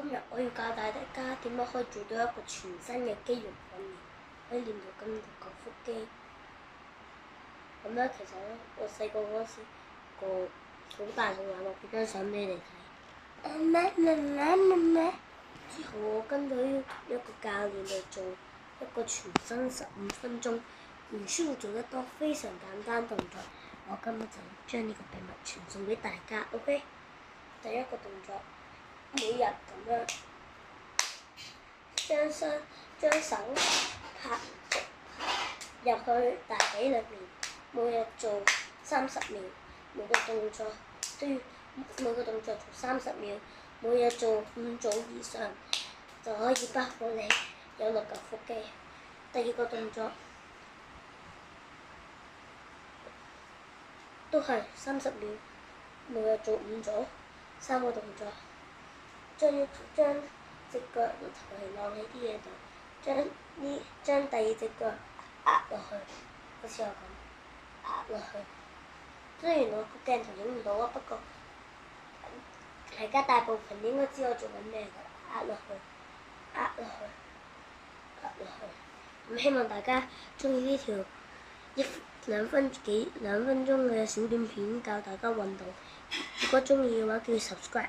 今日我要教大家點樣可以做到一個全身嘅肌肉訓練，可以練到咁個腹肌。咁咧，其實咧，我細個嗰時個好大個眼，我俾張相俾你睇。之後我跟咗一個教練嚟做一個全身15分鐘，唔需要做得多，非常簡單動作。我今日就將呢個秘密傳送俾大家 ，OK？ 第一個動作，每日咁樣將手拍入去大髀裏面，每日做30秒，每個動作做30秒，每日做5組以上，就可以包括你有6嚿腹肌。第二個動作都係30秒，每日做5組，3個動作，將隻腳個頭係晾喺啲嘢度，將第二隻腳壓落去，好似我咁壓落去。雖然我個鏡頭影唔到啊，不過大家大部分應該知我做緊咩㗎，壓落去。咁希望大家中意呢條2分鐘嘅小短片，教大家運動。如果中意嘅話，記住 subscribe。